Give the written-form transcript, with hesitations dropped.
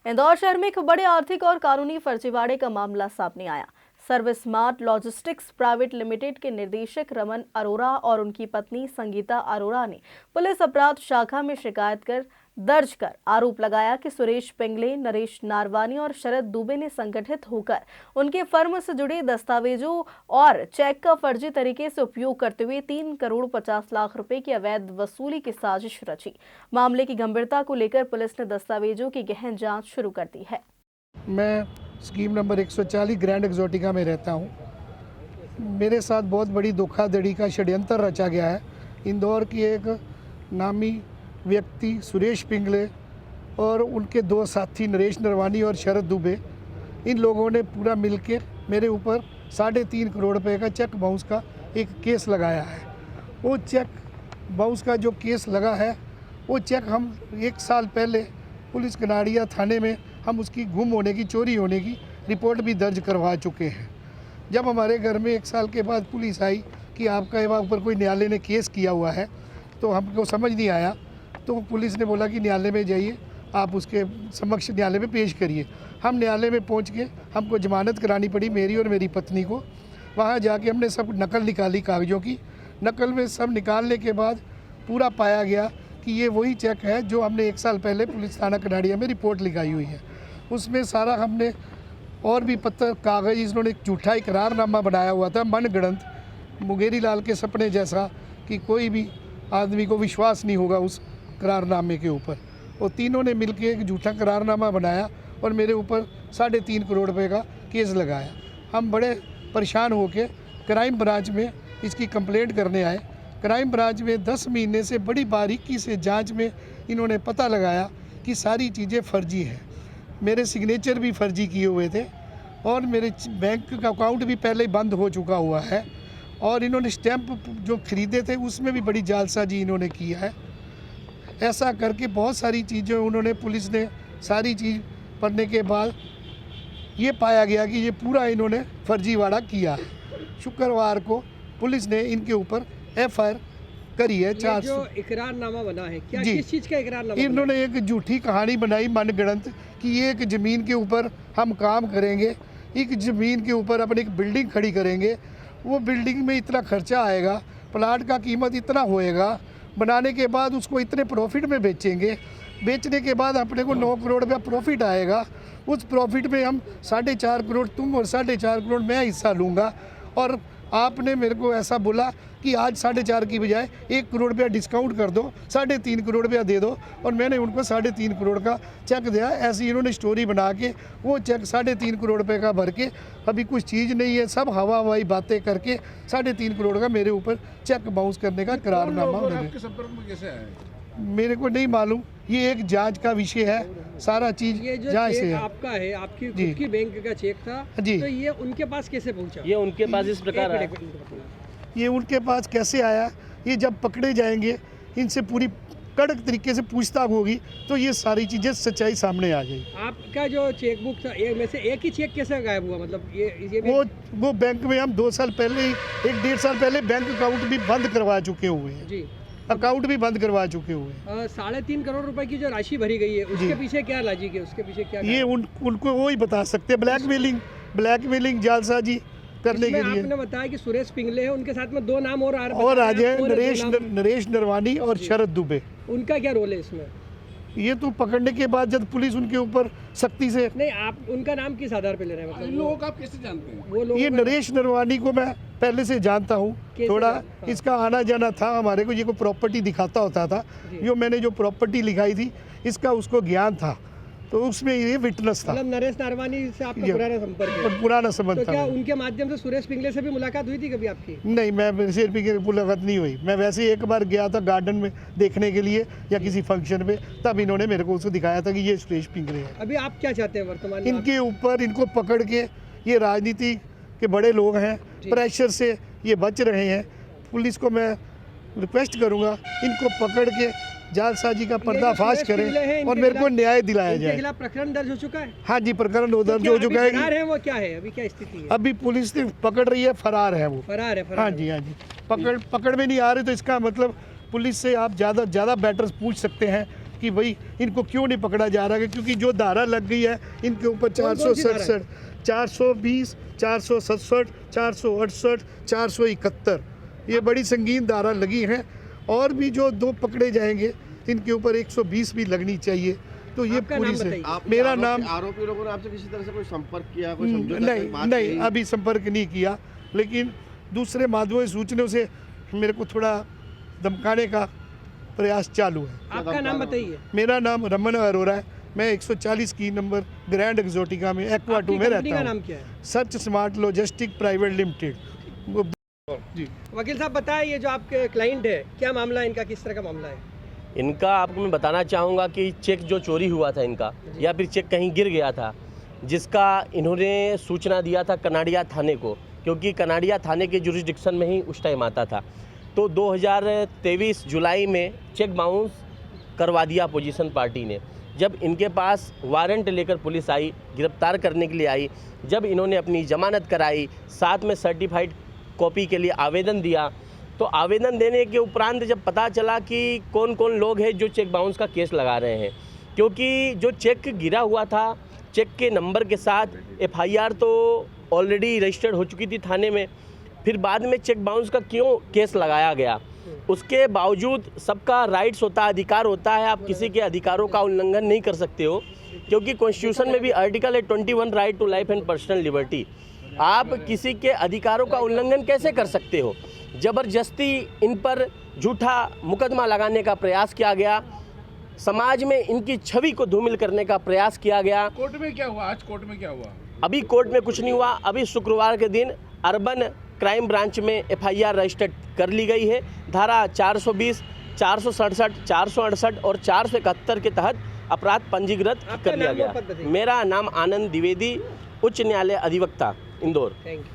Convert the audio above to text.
इंदौर शहर में एक बड़े आर्थिक और कानूनी फर्जीवाड़े का मामला सामने आया। Service smart logistics private limited के निदेशक रमन अरोरा और उनकी पत्नी संगीता अरोरा ने पुलिस अपराध शाखा में शिकायत दर्ज कर आरोप लगाया कि सुरेश पिंगले, नरेश नारवानी और शरद दुबे ने संगठित होकर उनके फर्म से जुड़े दस्तावेजों और चेक का फर्जी तरीके से उपयोग करते हुए 3 करोड़ 50 लाख रुपए की अवैध वसूली की साजिश रची। मामले की गंभीरता को लेकर पुलिस ने दस्तावेजों की गहन जांच शुरू कर दी है। मैं स्कीम नंबर 140 ग्रैंड एक्सोटिका में रहता हूँ। मेरे साथ बहुत बड़ी धोखाधड़ी का षड्यंत्र रचा गया है। इंदौर की एक नामी व्यक्ति सुरेश पिंगले और उनके 2 साथी नरेश नरवानी और शरद दुबे, इन लोगों ने पूरा मिलकर मेरे ऊपर 3.5 करोड़ रुपए का चेक बाउंस का एक केस लगाया है। वो चेक बाउंस का जो केस लगा है, वो चेक हम 1 साल पहले पुलिस कनाड़िया थाने में हम उसकी गुम होने की, चोरी होने की रिपोर्ट भी दर्ज करवा चुके हैं। जब हमारे घर में 1 साल के बाद पुलिस आई कि आपका यहाँ ऊपर कोई न्यायालय ने केस किया हुआ है, तो हमको समझ नहीं आया। तो पुलिस ने बोला कि न्यायालय में जाइए, आप उसके समक्ष न्यायालय में पेश करिए। हम न्यायालय में पहुँच के हमको जमानत करानी पड़ी, मेरी और मेरी पत्नी को। वहाँ जाके हमने सब नकल निकाली कागज़ों की। नकल में सब निकालने के बाद पूरा पाया गया कि ये वही चेक है जो हमने 1 साल पहले पुलिस थाना कनाड़िया में रिपोर्ट लिखाई हुई है। उसमें सारा हमने और भी पत्थर कागज़, इन्होंने झूठा इकरारनामा बनाया हुआ था मनगढ़ंत, मुंगेरी लाल के सपने जैसा, कि कोई भी आदमी को विश्वास नहीं होगा उस करारनामे के ऊपर। और तीनों ने मिलकर एक झूठा करारनामा बनाया और मेरे ऊपर 3.5 करोड़ रुपए का केस लगाया। हम बड़े परेशान होकर क्राइम ब्रांच में इसकी कंप्लेंट करने आए। क्राइम ब्रांच में 10 महीने से बड़ी बारीकी से जांच में इन्होंने पता लगाया कि सारी चीज़ें फर्जी हैं। मेरे सिग्नेचर भी फर्जी किए हुए थे और मेरे बैंक का अकाउंट भी पहले ही बंद हो चुका हुआ है। और इन्होंने स्टैंप जो खरीदे थे उसमें भी बड़ी जालसाजी इन्होंने की है। ऐसा करके बहुत सारी चीज़ें उन्होंने, पुलिस ने सारी चीज़ पढ़ने के बाद ये पाया गया कि ये पूरा इन्होंने फर्जीवाड़ा किया है। शुक्रवार को पुलिस ने इनके ऊपर FIR करी है। 4 जो इकरारनामा बना है, क्या जी, किस चीज़ का इकरारनामा? इन्होंने एक झूठी कहानी बनाई मनगढ़ंत कि ये एक ज़मीन के ऊपर हम काम करेंगे, एक ज़मीन के ऊपर अपनी एक बिल्डिंग खड़ी करेंगे, वो बिल्डिंग में इतना खर्चा आएगा, प्लाट का कीमत इतना होएगा, बनाने के बाद उसको इतने प्रॉफिट में बेचेंगे, बेचने के बाद अपने को 9 करोड़ रुपया प्रॉफिट आएगा। उस प्रॉफिट में हम 4.5 करोड़ तुम और 4.5 करोड़ मैं हिस्सा लूँगा। और आपने मेरे को ऐसा बोला कि आज 4.5 की बजाय 1 करोड़ रुपया डिस्काउंट कर दो, 3.5 करोड़ रुपया दे दो। और मैंने उनको 3.5 करोड़ का चेक दिया। ऐसी इन्होंने स्टोरी बना के वो चेक 3.5 करोड़ रुपए का भर के, अभी कुछ चीज़ नहीं है, सब हवा हवाई बातें करके 3.5 करोड़ का मेरे ऊपर चेक बाउंस करने का करारनामा आपके संपर्क में कैसे आए? मेरे को नहीं मालूम। ये एक जांच का विषय है, सारा चीज ये जो जांच से चेक है। आपका है, आपकी खुद की बैंक का चेक था जी। तो ये उनके पास कैसे पहुंचा? ये उनके पास इस प्रकार आया। ये उनके पास कैसे आया, ये जब पकड़े जाएंगे, इनसे पूरी कड़क तरीके से पूछताछ होगी तो ये सारी चीज़ें सच्चाई सामने आ जाएगी। आपका जो चेक बुक था, एक में से एक ही चेक कैसे गायब हुआ? मतलब ये वो बैंक में हम 2 साल पहले ही, 1-1.5 साल पहले बैंक अकाउंट भी बंद करवा चुके हुए हैं। जी, अकाउंट भी बंद करवा चुके हुए हैं। 3.5 करोड़ रुपए की जो राशि भरी गई है, उसके पीछे क्या लॉजिक है? उसके पीछे क्या? ये उनको वो ही बता सकते हैं। ब्लैकमेलिंग जालसाजी करने के लिए। आपने बताया कि सुरेश पिंगले है, उनके साथ में 2 नाम और आ जाए, नरेश नरवानी और शरद दुबे। उनका क्या रोल है इसमें? ये तो पकड़ने के बाद जब पुलिस उनके ऊपर सख्ती से, नहीं, आप उनका नाम किस आधार पे ले रहे हैं? मतलब इन लोगों को आप कैसे जानते हैं? वो लोग, ये नरेश नरवानी को मैं पहले से जानता हूँ, थोड़ा इसका आना जाना था हमारे को। ये को प्रॉपर्टी दिखाता होता था, जो मैंने जो प्रॉपर्टी लिखाई थी इसका उसको ज्ञान था, तो उसमें ये विटनेस था। मतलब नरेश नारवानी से आपका पुराना संपर्क है? और पुराना संबंध तो था। क्या उनके माध्यम से सुरेश पिंगले से भी मुलाकात हुई थी कभी आपकी? नहीं, मैं सिर की मुलाकात नहीं हुई। मैं वैसे ही एक बार गया था गार्डन में देखने के लिए या किसी फंक्शन में, तब इन्होंने मेरे को उसको दिखाया था कि ये सुरेश पिंगले है। अभी आप क्या चाहते हैं वर्तमान में? इनके ऊपर, इनको पकड़ के, ये राजनीति के बड़े लोग हैं, प्रेशर से ये बच रहे हैं। पुलिस को मैं रिक्वेस्ट करूंगा, इनको पकड़ के जालसाजी का पर्दाफाश करें और मेरे को न्याय दिलाया जाए। खिलाफ प्रकरण दर्ज हो चुका है? हाँ जी, प्रकरण दर्ज हो चुका है। वो क्या है, अभी क्या स्थिति है? अभी पुलिस ने पकड़ रही है, फरार है वो। फरार है? हाँ जी, हाँ जी। पकड़ में नहीं आ रहे, तो इसका मतलब पुलिस से आप ज़्यादा बेटर पूछ सकते हैं कि भाई इनको क्यों नहीं पकड़ा जा रहा है, क्योंकि जो धारा लग गई है इनके ऊपर कौन सी धारा है? 420, 467, 468, 471 ये बड़ी संगीन धारा लगी हैं। और भी जो 2 पकड़े जाएंगे इनके ऊपर 120 भी लगनी चाहिए। तो ये आपका पूरी नाम से बताइए। मेरा नाम आरोपी लोगों ने आपसे किसी तरह से कोई संपर्क किया, कोई समझौता, कोई नहीं बात नहीं कही? अभी संपर्क नहीं किया, लेकिन दूसरे माध्यमों से सूचनों से मेरे को थोड़ा धमकाने का प्रयास चालू है। आपका नाम बताइए। मेरा नाम रमन अरोरा है। मैं 140 की नंबर ग्रैंड एक्सोटिका में एक्वा 2 आपकी में कंपनी का रहता नाम हूँ। क्या है? Search smart logistic private limited. जी वकील साहब बताएं, ये जो आपके क्लाइंट है, क्या मामला है इनका, किस तरह का मामला है? इनका आपको मैं बताना चाहूँगा कि चेक जो चोरी हुआ था इनका, या फिर चेक कहीं गिर गया था, जिसका इन्होंने सूचना दिया था कनाडिया थाने को, क्योंकि कनाडिया थाने के जुरिस्डिक्शन में ही उस टाइम आता था। तो 2023 जुलाई में चेक बाउंस करवा दिया अपोजिशन पार्टी ने। जब इनके पास वारंट लेकर पुलिस आई, गिरफ्तार करने के लिए आई, जब इन्होंने अपनी जमानत कराई, साथ में सर्टिफाइड कॉपी के लिए आवेदन दिया, तो आवेदन देने के उपरांत जब पता चला कि कौन कौन लोग हैं जो चेक बाउंस का केस लगा रहे हैं, क्योंकि जो चेक गिरा हुआ था चेक के नंबर के साथ एफआईआर तो ऑलरेडी रजिस्टर्ड हो चुकी थी थाने में, फिर बाद में चेक बाउंस का क्यों केस लगाया गया? उसके बावजूद सबका राइट्स होता है, अधिकार होता है, आप किसी के अधिकारों का उल्लंघन नहीं कर सकते हो, क्योंकि कॉन्स्टिट्यूशन में भी आर्टिकल है 21 right to life and personal liberty. आप किसी के अधिकारों का उल्लंघन कैसे कर सकते हो? ज़बरदस्ती इन पर झूठा मुकदमा लगाने का प्रयास किया गया, समाज में इनकी छवि को धूमिल करने का प्रयास किया गया। कोर्ट में क्या हुआ? आज कोर्ट में क्या हुआ? अभी कोर्ट में कुछ नहीं हुआ। अभी शुक्रवार के दिन अर्बन क्राइम ब्रांच में एफआईआर रजिस्टर्ड कर ली गई है। धारा 420, 467, 468 और 471 के तहत अपराध पंजीकृत आपका कर लिया नाम और पद गया। बताइए। मेरा नाम आनंद द्विवेदी, उच्च न्यायालय अधिवक्ता, इंदौर। Thank you.